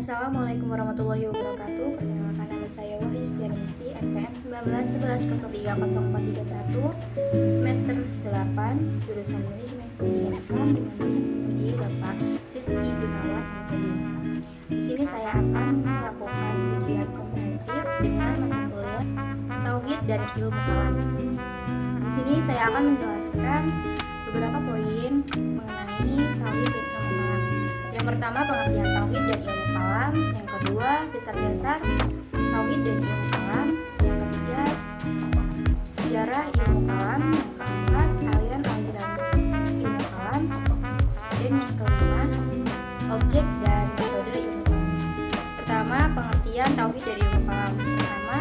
Assalamualaikum warahmatullahi wabarakatuh. Perkenalkan, nama saya Wahyu Setianingsi, NPM 19110431, semester 8, jurusan Manajemen Pendidikan Islam dengan dosen penguji Bapak Rizky Gunawan MPD. Di sini saya akan melakukan ujian komprehensif dengan mata kuliah Tauhid dan Ilmu Kalam. Di sini saya akan menjelaskan beberapa poin mengenai Tauhid dan Ilmu Kalam. Yang pertama, pengertian Tauhid dan Ilmu Kalam. Yang kedua, dasar-dasar Tauhid dan Ilmu Kalam. Yang ketiga, sejarah Ilmu Kalam. Yang keempat, aliran-aliran Ilmu Kalam. Dan yang kelima, objek dan metode Ilmu Kalam. Pertama, pengertian Tauhid dan Ilmu Kalam. Pertama,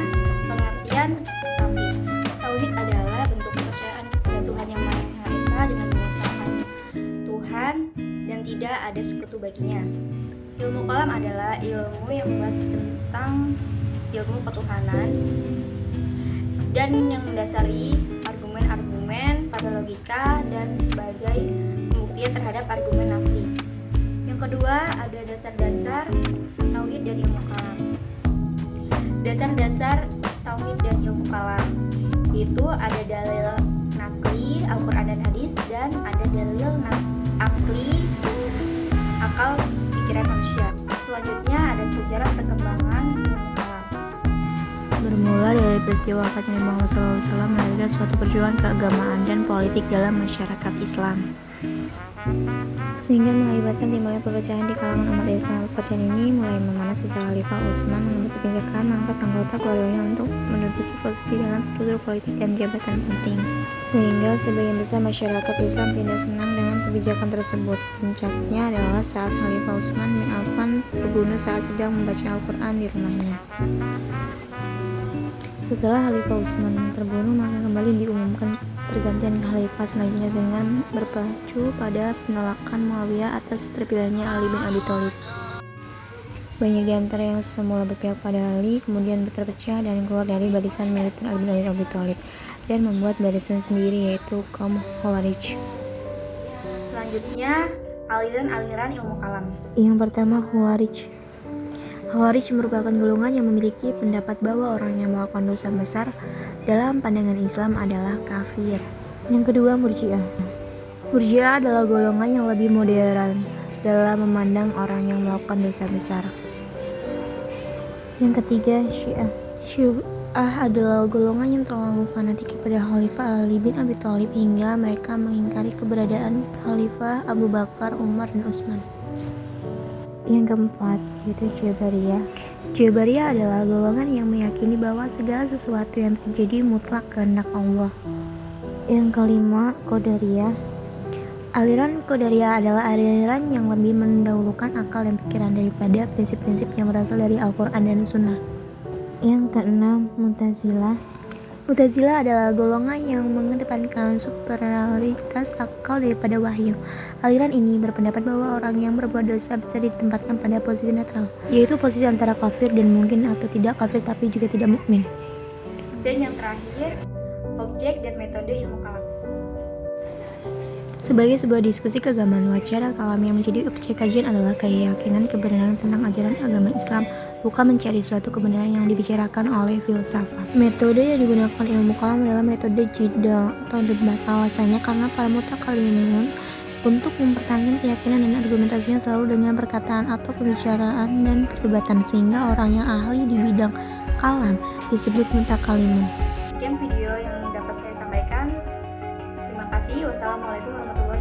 pengertian Tauhid. Tauhid adalah bentuk kepercayaan kepada Tuhan Yang Maha Esa dengan mengesahkan Tuhan dan tidak ada sekutu baginya. Ilmu kalam adalah ilmu yang membahas tentang ilmu ketuhanan dan yang mendasari argumen-argumen pada logika dan sebagai pembuktian terhadap argumen nakli. Yang kedua, ada dasar-dasar tauhid dan ilmu kalam. Dasar-dasar tauhid dan ilmu kalam itu ada dalil nakli Al-Quran dan hadis, dan ada dalil akli akal pikiran manusia. Selanjutnya ada sejarah perkembangan ilmu kalam. Bermula dari peristiwa wafatnya Muhammad SAW melahirkan suatu perjuangan keagamaan dan politik dalam masyarakat Islam, sehingga mengakibatkan timbulnya perpecahan di kalangan umat Islam. Perpecahan ini mulai memanas sejak Khalifah Utsman mengambil kebijakan mengangkat anggota keluarganya untuk menduduki posisi dalam struktur politik dan jabatan penting, sehingga sebagian besar masyarakat Islam tidak senang dengan kebijakan tersebut. Puncaknya adalah saat Khalifah Utsman bin Affan terbunuh saat sedang membaca Al-Quran di rumahnya. Setelah Khalifah Utsman terbunuh, maka kembali diumumkan pergantian khalifah selanjutnya dengan berpacu pada penolakan Muawiyah atas terpilihnya Ali bin Abi Thalib. Banyak di antara yang semula berpihak pada Ali kemudian terpecah dan keluar dari barisan militer Ali bin Abi Thalib dan membuat barisan sendiri, yaitu kaum Khawarij. Selanjutnya, aliran-aliran ilmu kalam. Yang pertama, Khawarij. Khawarij merupakan golongan yang memiliki pendapat bahwa orang yang melakukan dosa besar dalam pandangan Islam adalah kafir. Yang kedua, Murji'ah. Murji'ah adalah golongan yang lebih modern dalam memandang orang yang melakukan dosa besar. Yang ketiga, Syiah. Syiah adalah golongan yang terlalu fanatik kepada Khalifah Ali bin Abi Thalib hingga mereka mengingkari keberadaan Khalifah Abu Bakar, Umar, dan Utsman. Yang keempat, yaitu Jabariyah. Jabariyah adalah golongan yang meyakini bahwa segala sesuatu yang terjadi mutlak kehendak Allah. Yang kelima, Qadariyah. Aliran Qadariyah adalah aliran yang lebih mendahulukan akal dan pikiran daripada prinsip-prinsip yang berasal dari Al-Quran dan Sunnah. Yang keenam, Mu'tazilah. Mu'tazilah adalah golongan yang mengedepankan superioritas akal daripada wahyu. Aliran ini berpendapat bahwa orang yang berbuat dosa bisa ditempatkan pada posisi netral, yaitu posisi antara kafir dan mungkin atau tidak kafir tapi juga tidak mukmin. Dan yang terakhir, objek dan metode ilmu kalam. Sebagai sebuah diskusi keagamaan, wacana kalam yang menjadi objek kajian adalah keyakinan kebenaran tentang ajaran agama Islam, bukan mencari suatu kebenaran yang dibicarakan oleh filsafat. Metode yang digunakan ilmu kalam adalah metode jidal atau debat. Alasannya karena para mutakalimun untuk mempertahankan keyakinan dan argumentasinya selalu dengan perkataan atau pembicaraan dan perdebatan, sehingga orang yang ahli di bidang kalam disebut mutakalimun. Sekian video yang dapat saya sampaikan. Terima kasih. Wassalamualaikum warahmatullahi wabarakatuh.